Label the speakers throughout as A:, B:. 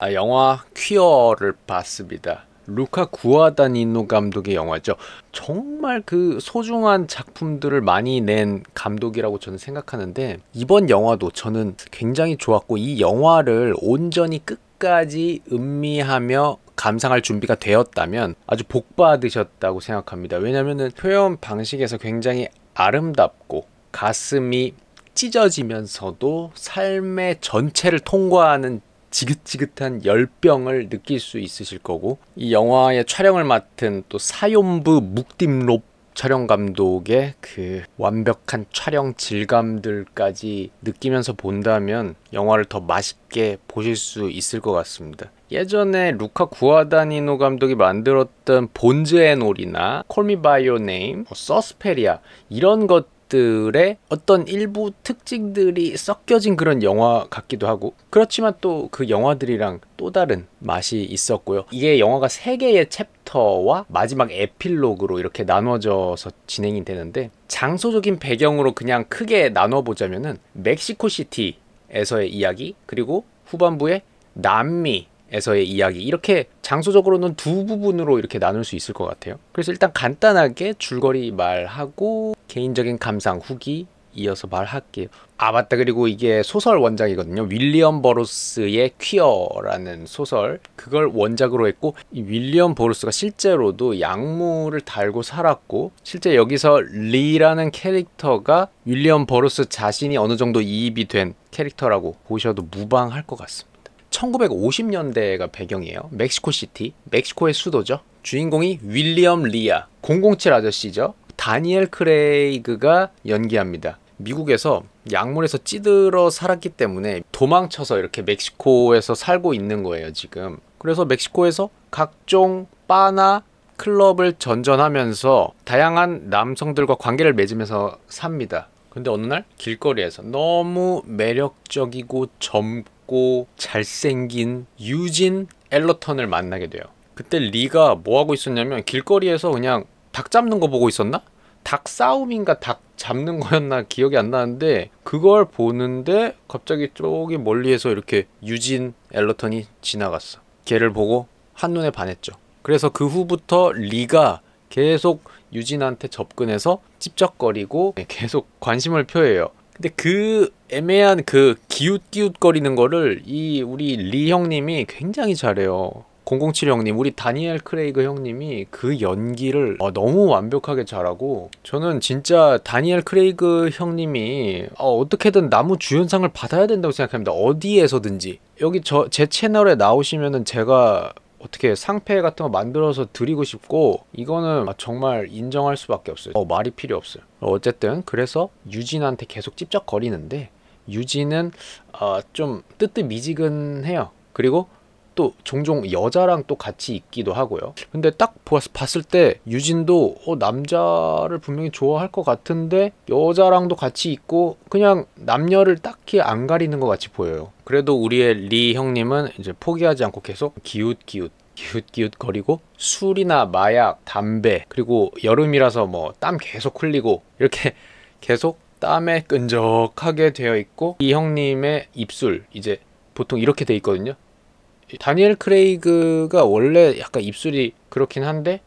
A: 영화 퀴어를 봤습니다. 루카 구아다니노 감독의 영화죠. 정말 그 소중한 작품들을 많이 낸 감독이라고 저는 생각하는데, 이번 영화도 저는 굉장히 좋았고, 이 영화를 온전히 끝까지 음미하며 감상할 준비가 되었다면 아주 복 받으셨다고 생각합니다. 왜냐면은 표현 방식에서 굉장히 아름답고 가슴이 찢어지면서도 삶의 전체를 통과하는 지긋지긋한 열병을 느낄 수 있으실 거고, 이 영화의 촬영을 맡은 또 사연부 묵딤롭 촬영 감독의 그 완벽한 촬영 질감들까지 느끼면서 본다면 영화를 더 맛있게 보실 수 있을 것 같습니다. 예전에 루카 구아다니노 감독이 만들었던 본즈 앤 올이나 콜 미 바이 요 네임, 서스페리아, 이런 것들의 어떤 일부 특징들이 섞여진 그런 영화 같기도 하고, 그렇지만 또 그 영화들이랑 또 다른 맛이 있었고요. 이게 영화가 3개의 챕터와 마지막 에필로그로 이렇게 나눠져서 진행이 되는데, 장소적인 배경으로 그냥 크게 나눠보자면은 멕시코 시티에서의 이야기, 그리고 후반부에 남미에서의 이야기, 이렇게 장소적으로는 두 부분으로 이렇게 나눌 수 있을 것 같아요. 그래서 일단 간단하게 줄거리 말하고 개인적인 감상 후기 이어서 말할게요. 아, 맞다. 그리고 이게 소설 원작이거든요. 윌리엄 버루스의 퀴어라는 소설, 그걸 원작으로 했고, 이 윌리엄 버루스가 실제로도 약물을 달고 살았고, 실제 여기서 리라는 캐릭터가 윌리엄 버루스 자신이 어느 정도 이입이 된 캐릭터라고 보셔도 무방할 것 같습니다. 1950년대가 배경이에요. 멕시코 시티, 멕시코의 수도죠. 주인공이 윌리엄 리아, 007 아저씨죠. 다니엘 크레이그가 연기합니다. 미국에서 약물에서 찌들어 살았기 때문에 도망쳐서 이렇게 멕시코에서 살고 있는 거예요, 지금. 그래서 멕시코에서 각종 바나 클럽을 전전하면서 다양한 남성들과 관계를 맺으면서 삽니다. 근데 어느 날 길거리에서 너무 매력적이고 젊고 잘생긴 유진 엘러턴을 만나게 돼요. 그때 리가 뭐 하고 있었냐면, 길거리에서 그냥 닭 잡는 거 보고 있었나? 닭 싸움인가 닭 잡는 거였나 기억이 안 나는데, 그걸 보는데 갑자기 저기 멀리에서 이렇게 유진 엘러턴이 지나갔어. 걔를 보고 한눈에 반했죠. 그래서 그 후부터 리가 계속 유진한테 접근해서 찝쩍거리고 계속 관심을 표해요. 근데 그 애매한 그 기웃기웃거리는 거를 이 우리 리 형님이 굉장히 잘해요. 007 형님, 우리 다니엘 크레이그 형님이 그 연기를 너무 완벽하게 잘하고, 저는 진짜 다니엘 크레이그 형님이 어떻게든 나무 주연상을 받아야 된다고 생각합니다. 어디에서든지. 여기 제 채널에 나오시면은 제가 어떻게 상패 같은 거 만들어서 드리고 싶고, 이거는 정말 인정할 수밖에 없어요. 말이 필요 없어요. 어쨌든 그래서 유진한테 계속 찝쩍거리는데, 유진은 좀 뜨뜻미지근해요. 그리고 또 종종 여자랑 또 같이 있기도 하고요. 근데 딱 봤을 때 유진도 남자를 분명히 좋아할 것 같은데 여자랑도 같이 있고, 그냥 남녀를 딱히 안 가리는 것 같이 보여요. 그래도 우리의 리 형님은 이제 포기하지 않고 계속 기웃기웃 거리고, 술이나 마약, 담배, 그리고 여름이라서 뭐 땀 계속 흘리고, 이렇게 계속 땀에 끈적하게 되어 있고, 이 형님의 입술 이제 보통 이렇게 돼 있거든요. 다니엘 크레이그가 원래 약간 입술이 그렇긴 한데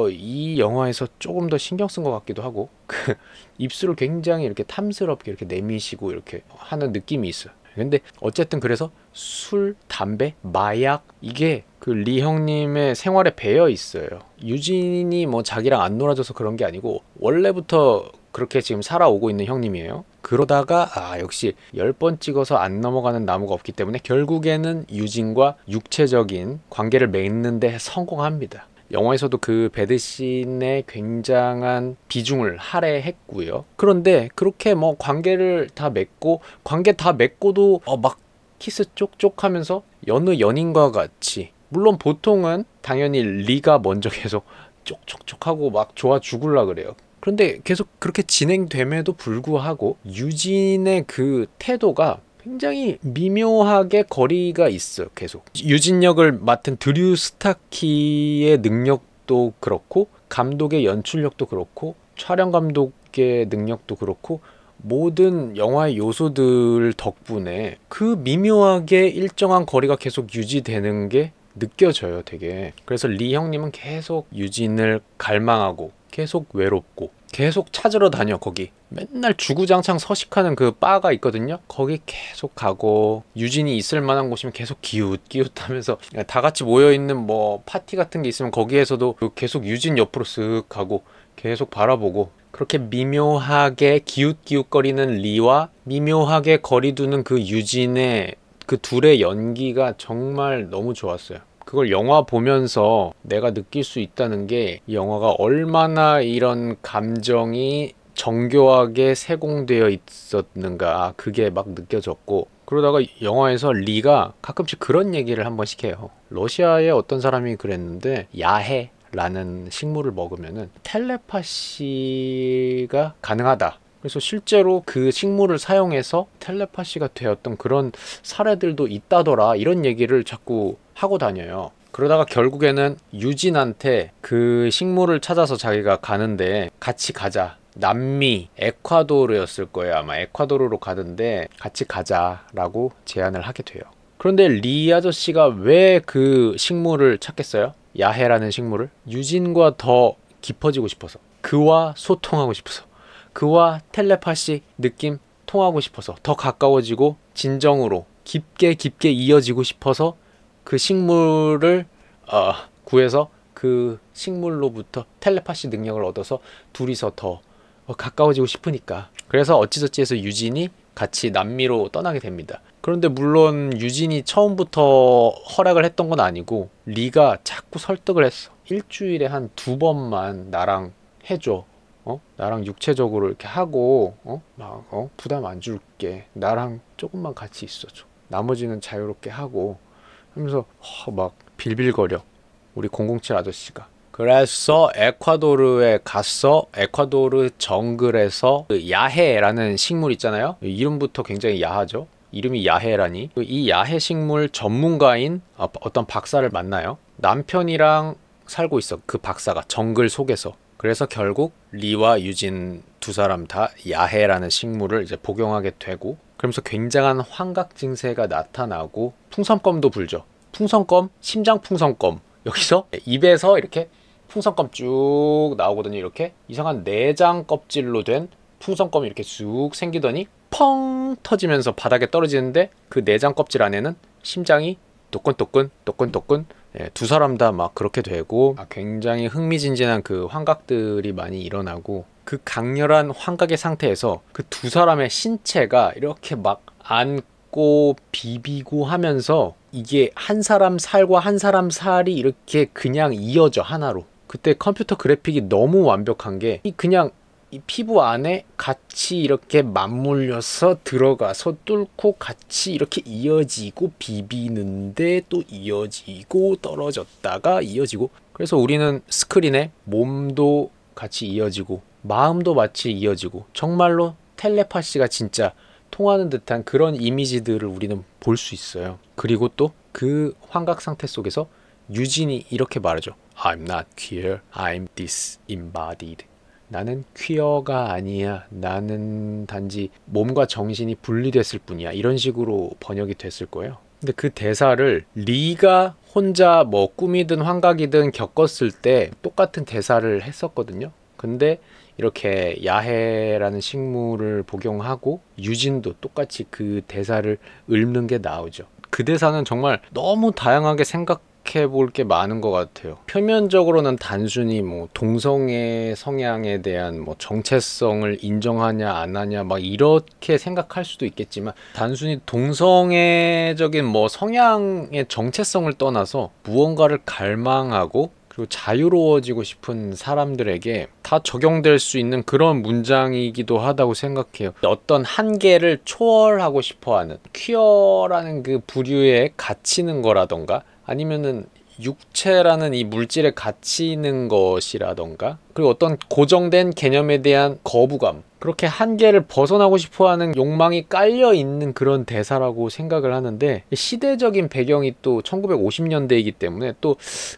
A: 이 영화에서 조금 더 신경 쓴 것 같기도 하고, 그 입술을 굉장히 이렇게 탐스럽게 이렇게 내미시고 이렇게 하는 느낌이 있어요. 근데 어쨌든 그래서 술, 담배, 마약, 이게 그 리 형님의 생활에 배어 있어요. 유진이 뭐 자기랑 안 놀아줘서 그런 게 아니고 원래부터 그렇게 지금 살아오고 있는 형님이에요. 그러다가 역시 10번 찍어서 안 넘어가는 나무가 없기 때문에 결국에는 유진과 육체적인 관계를 맺는 데 성공합니다. 영화에서도 그 배드신의 굉장한 비중을 할애했고요. 그런데 그렇게 뭐 관계를 다 맺고, 관계 다 맺고도 막 키스 쪽쪽 하면서 여느 연인과 같이, 물론 보통은 당연히 리가 먼저 계속 쪽쪽쪽 하고 막 좋아 죽을라 그래요. 그런데 계속 그렇게 진행됨에도 불구하고 유진의 그 태도가 굉장히 미묘하게 거리가 있어요. 계속 유진 역을 맡은 드류 스타키의 능력도 그렇고, 감독의 연출력도 그렇고, 촬영 감독의 능력도 그렇고, 모든 영화의 요소들 덕분에 그 미묘하게 일정한 거리가 계속 유지되는 게 느껴져요, 되게. 그래서 리 형님은 계속 유진을 갈망하고 계속 외롭고 계속 찾으러 다녀. 거기 맨날 주구장창 서식하는 그 바가 있거든요. 거기 계속 가고 유진이 있을 만한 곳이면 계속 기웃기웃하면서 다 같이 모여있는 뭐 파티 같은 게 있으면 거기에서도 계속 유진 옆으로 쓱 가고 계속 바라보고, 그렇게 미묘하게 기웃기웃거리는 리와 미묘하게 거리두는 그 유진의 그 둘의 연기가 정말 너무 좋았어요. 그걸 영화 보면서 내가 느낄 수 있다는 게, 이 영화가 얼마나 이런 감정이 정교하게 세공되어 있었는가, 그게 막 느껴졌고, 그러다가 영화에서 리가 가끔씩 그런 얘기를 한 번씩 해요. 러시아의 어떤 사람이 그랬는데, 야해라는 식물을 먹으면은 텔레파시가 가능하다. 그래서 실제로 그 식물을 사용해서 텔레파시가 되었던 그런 사례들도 있다더라, 이런 얘기를 자꾸 하고 다녀요. 그러다가 결국에는 유진한테 그 식물을 찾아서 자기가 가는데 같이 가자, 남미 에콰도르였을 거예요. 아마 에콰도르로 가는데 같이 가자라고 제안을 하게 돼요. 그런데 리 아저씨가 왜 그 식물을 찾겠어요? 야해라는 식물을? 유진과 더 깊어지고 싶어서, 그와 소통하고 싶어서, 그와 텔레파시 느낌 통하고 싶어서, 더 가까워지고 진정으로 깊게 깊게 이어지고 싶어서 그 식물을 구해서 그 식물로부터 텔레파시 능력을 얻어서 둘이서 더 가까워지고 싶으니까. 그래서 어찌저찌 해서 유진이 같이 남미로 떠나게 됩니다. 그런데 물론 유진이 처음부터 허락을 했던 건 아니고 리가 자꾸 설득을 했어. 일주일에 한 2번만 나랑 해줘. 나랑 육체적으로 이렇게 하고 부담 안 줄게. 나랑 조금만 같이 있어줘. 나머지는 자유롭게 하고 하면서 막 빌빌거려, 우리 007 아저씨가. 그래서 에콰도르에 갔어. 에콰도르 정글에서 그 야해라는 식물 있잖아요. 이름부터 굉장히 야하죠. 이름이 야해라니. 이 야해 식물 전문가인 어떤 박사를 만나요. 남편이랑 살고 있어, 그 박사가 정글 속에서. 그래서 결국 리와 유진 두 사람 다 야해라는 식물을 이제 복용하게 되고, 그러면서 굉장한 환각 증세가 나타나고 풍선껌도 불죠. 풍선껌, 심장 풍선껌. 여기서 입에서 이렇게 풍선껌 쭉 나오거든요. 이렇게 이상한 내장 껍질로 된 풍선껌이 이렇게 쑥 생기더니 펑 터지면서 바닥에 떨어지는데, 그 내장 껍질 안에는 심장이 또끈또끈 또끈또끈. 두 사람 다 막 그렇게 되고, 굉장히 흥미진진한 그 환각들이 많이 일어나고, 그 강렬한 환각의 상태에서 그 두 사람의 신체가 이렇게 막 안고 비비고 하면서, 이게 한 사람 살과 한 사람 살이 이렇게 그냥 이어져 하나로. 그때 컴퓨터 그래픽이 너무 완벽한 게, 그냥 이 피부 안에 같이 이렇게 맞물려서 들어가서 뚫고 같이 이렇게 이어지고 비비는데 또 이어지고 떨어졌다가 이어지고. 그래서 우리는 스크린에 몸도 같이 이어지고 마음도 마치 이어지고, 정말로 텔레파시가 진짜 통하는 듯한 그런 이미지들을 우리는 볼 수 있어요. 그리고 또 그 환각 상태 속에서 유진이 이렇게 말하죠. I'm not queer, I'm disembodied. 나는 퀴어가 아니야. 나는 단지 몸과 정신이 분리됐을 뿐이야. 이런 식으로 번역이 됐을 거예요. 근데 그 대사를 리가 혼자 뭐 꿈이든 환각이든 겪었을 때 똑같은 대사를 했었거든요. 근데 이렇게 야해라는 식물을 복용하고 유진도 똑같이 그 대사를 읊는 게 나오죠. 그 대사는 정말 너무 다양하게 생각해 볼 게 많은 것 같아요. 표면적으로는 단순히 뭐 동성애 성향에 대한 뭐 정체성을 인정하냐 안 하냐 막 이렇게 생각할 수도 있겠지만, 단순히 동성애적인 뭐 성향의 정체성을 떠나서 무언가를 갈망하고 그리고 자유로워지고 싶은 사람들에게 다 적용될 수 있는 그런 문장이기도 하다고 생각해요. 어떤 한계를 초월하고 싶어하는, 퀴어라는 그 부류에 갇히는 거라던가, 아니면은 육체라는 이 물질에 갇히는 것이라던가, 그리고 어떤 고정된 개념에 대한 거부감, 그렇게 한계를 벗어나고 싶어하는 욕망이 깔려있는 그런 대사라고 생각을 하는데, 시대적인 배경이 또 1950년대이기 때문에 또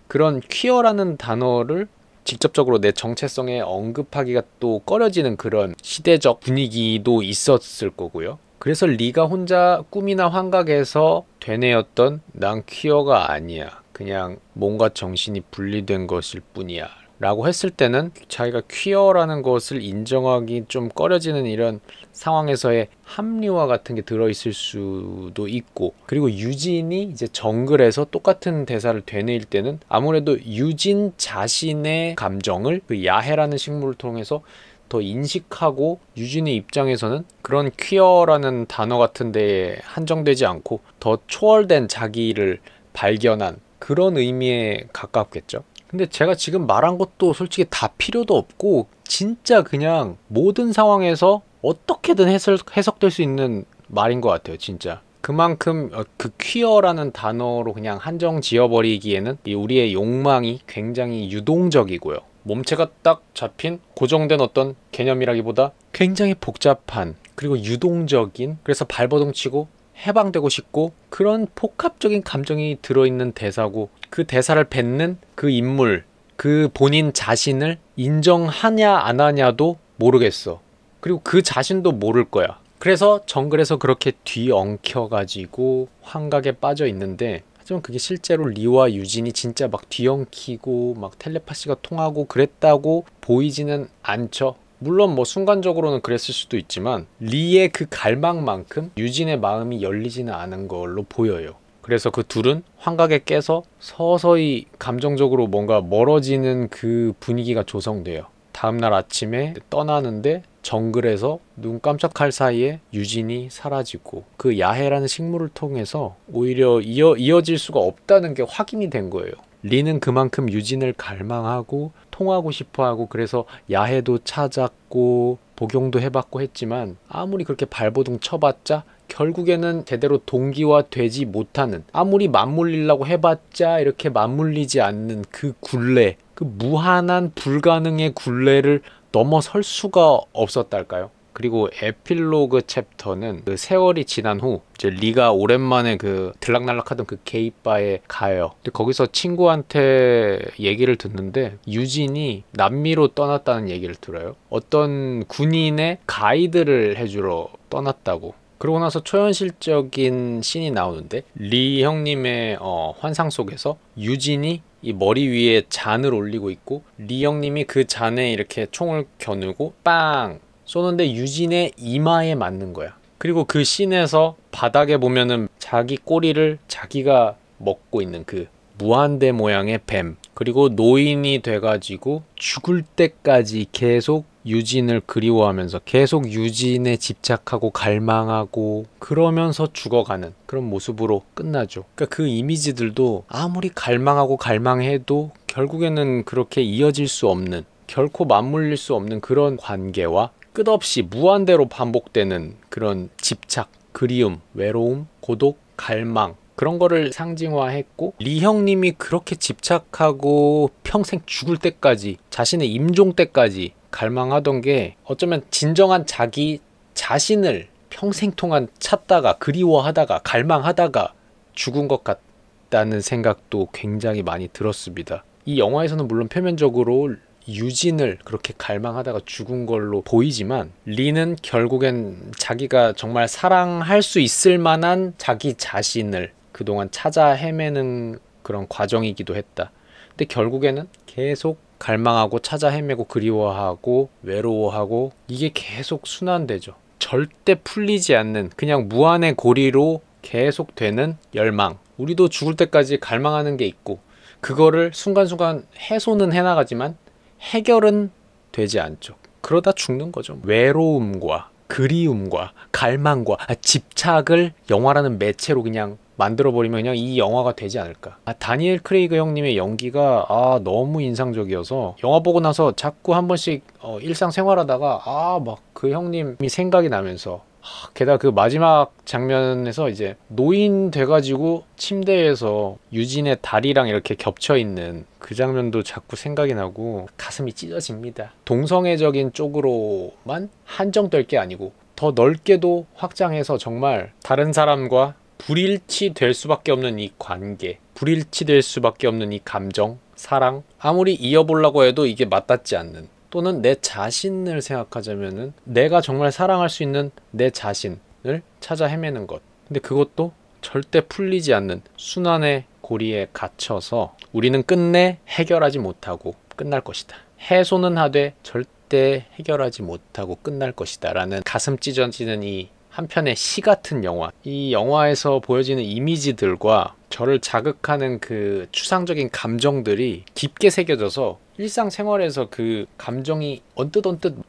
A: 그런 퀴어라는 단어를 직접적으로 내 정체성에 언급하기가 또 꺼려지는 그런 시대적 분위기도 있었을 거고요. 그래서 리가 혼자 꿈이나 환각에서 되뇌었던 난 퀴어가 아니야, 그냥 몸과 정신이 분리된 것일 뿐이야 라고 했을 때는 자기가 퀴어라는 것을 인정하기 좀 꺼려지는 이런 상황에서의 합리화 같은 게 들어있을 수도 있고, 그리고 유진이 이제 정글에서 똑같은 대사를 되뇌일 때는 아무래도 유진 자신의 감정을 그 야해라는 식물을 통해서 더 인식하고, 유진의 입장에서는 그런 퀴어라는 단어 같은 데에 한정되지 않고 더 초월된 자기를 발견한 그런 의미에 가깝겠죠. 근데 제가 지금 말한 것도 솔직히 다 필요도 없고 진짜 그냥 모든 상황에서 어떻게든 해석될 수 있는 말인 것 같아요. 진짜 그만큼 그 퀴어라는 단어로 그냥 한정 지어버리기에는 이 우리의 욕망이 굉장히 유동적이고요. 몸체가 딱 잡힌 고정된 어떤 개념이라기보다 굉장히 복잡한, 그리고 유동적인, 그래서 발버둥 치고 해방되고 싶고 그런 복합적인 감정이 들어있는 대사고, 그 대사를 뱉는 그 인물, 그 본인 자신을 인정하냐 안 하냐도 모르겠어. 그리고 그 자신도 모를 거야. 그래서 정글에서 그렇게 뒤엉켜가지고 환각에 빠져 있는데, 하지만 그게 실제로 리와 유진이 진짜 막 뒤엉키고 막 텔레파시가 통하고 그랬다고 보이지는 않죠. 물론 뭐 순간적으로는 그랬을 수도 있지만 리의 그 갈망만큼 유진의 마음이 열리지는 않은 걸로 보여요. 그래서 그 둘은 환각에 깨서 서서히 감정적으로 뭔가 멀어지는 그 분위기가 조성돼요. 다음날 아침에 떠나는데 정글에서 눈 깜짝할 사이에 유진이 사라지고, 그 야해라는 식물을 통해서 오히려 이어질 수가 없다는 게 확인이 된 거예요. 리는 그만큼 유진을 갈망하고 통하고 싶어하고, 그래서 야해도 찾았고 복용도 해봤고 했지만 아무리 그렇게 발버둥 쳐봤자 결국에는 제대로 동기화되지 못하는, 아무리 맞물리려고 해봤자 이렇게 맞물리지 않는 그 굴레, 그 무한한 불가능의 굴레를 넘어설 수가 없었달까요? 그리고 에필로그 챕터는 그 세월이 지난 후 이제 리가 오랜만에 그 들락날락하던 그 게이바에 가요. 근데 거기서 친구한테 얘기를 듣는데 유진이 남미로 떠났다는 얘기를 들어요. 어떤 군인의 가이드를 해주러 떠났다고. 그러고 나서 초현실적인 씬이 나오는데, 리 형님의 환상 속에서 유진이 이 머리 위에 잔을 올리고 있고, 리 형님이 그 잔에 이렇게 총을 겨누고 빵 쏘는데 유진의 이마에 맞는 거야. 그리고 그 씬에서 바닥에 보면은 자기 꼬리를 자기가 먹고 있는 그 무한대 모양의 뱀, 그리고 노인이 돼가지고 죽을 때까지 계속 유진을 그리워하면서 계속 유진에 집착하고 갈망하고 그러면서 죽어가는 그런 모습으로 끝나죠. 그러니까 그 이미지들도 아무리 갈망하고 갈망해도 결국에는 그렇게 이어질 수 없는, 결코 맞물릴 수 없는 그런 관계와 끝없이 무한대로 반복되는 그런 집착, 그리움, 외로움, 고독, 갈망, 그런 거를 상징화했고, 리 형님이 그렇게 집착하고 평생 죽을 때까지, 자신의 임종 때까지 갈망하던 게 어쩌면 진정한 자기 자신을 평생 동안 찾다가 그리워하다가 갈망하다가 죽은 것 같다는 생각도 굉장히 많이 들었습니다. 이 영화에서는 물론 표면적으로 유진을 그렇게 갈망하다가 죽은 걸로 보이지만 리는 결국엔 자기가 정말 사랑할 수 있을 만한 자기 자신을 그동안 찾아 헤매는 그런 과정이기도 했다. 근데 결국에는 계속 갈망하고 찾아 헤매고 그리워하고 외로워하고, 이게 계속 순환되죠. 절대 풀리지 않는 그냥 무한의 고리로 계속되는 열망. 우리도 죽을 때까지 갈망하는 게 있고 그거를 순간순간 해소는 해나가지만 해결은 되지 않죠. 그러다 죽는 거죠. 외로움과 그리움과 갈망과 집착을 영화라는 매체로 그냥 만들어버리면 그냥 이 영화가 되지 않을까. 다니엘 크레이그 형님의 연기가 너무 인상적이어서 영화 보고 나서 자꾸 한 번씩 일상생활하다가 막 그 형님이 생각이 나면서, 게다가 그 마지막 장면에서 이제 노인 돼가지고 침대에서 유진의 다리랑 이렇게 겹쳐있는 그 장면도 자꾸 생각이 나고 가슴이 찢어집니다. 동성애적인 쪽으로만 한정될 게 아니고 더 넓게도 확장해서 정말 다른 사람과 불일치될 수밖에 없는 이 관계, 불일치될 수밖에 없는 이 감정, 사랑, 아무리 이어보려고 해도 이게 맞닿지 않는, 또는 내 자신을 생각하자면은 내가 정말 사랑할 수 있는 내 자신을 찾아 헤매는 것. 근데 그것도 절대 풀리지 않는 순환의 고리에 갇혀서 우리는 끝내 해결하지 못하고 끝날 것이다. 해소는 하되 절대 해결하지 못하고 끝날 것이다 라는 가슴 찢어지는 이 한편의 시 같은 영화, 이 영화에서 보여지는 이미지들과 저를 자극하는 그 추상적인 감정들이 깊게 새겨져서 일상생활에서 그 감정이 언뜻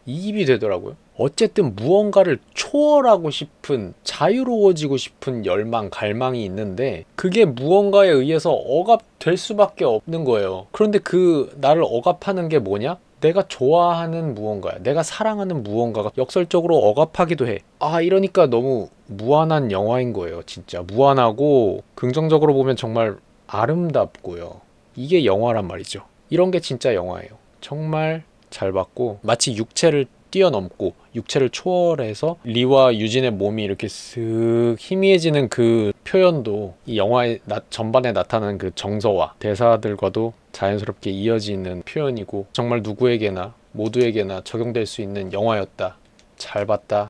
A: 이입이 되더라고요. 어쨌든 무언가를 초월하고 싶은, 자유로워지고 싶은 열망, 갈망이 있는데 그게 무언가에 의해서 억압될 수밖에 없는 거예요. 그런데 그 나를 억압하는 게 뭐냐? 내가 좋아하는 무언가야. 내가 사랑하는 무언가가 역설적으로 억압하기도 해. 아, 이러니까 너무 무한한 영화인 거예요. 진짜 무한하고 긍정적으로 보면 정말 아름답고요. 이게 영화란 말이죠. 이런 게 진짜 영화예요. 정말 잘 봤고, 마치 육체를 뛰어넘고 육체를 초월해서 리와 유진의 몸이 이렇게 슥 희미해지는 그 표현도 이 영화의 전반에 나타나는 그 정서와 대사들과도 자연스럽게 이어지는 표현이고, 정말 누구에게나 모두에게나 적용될 수 있는 영화였다. 잘 봤다.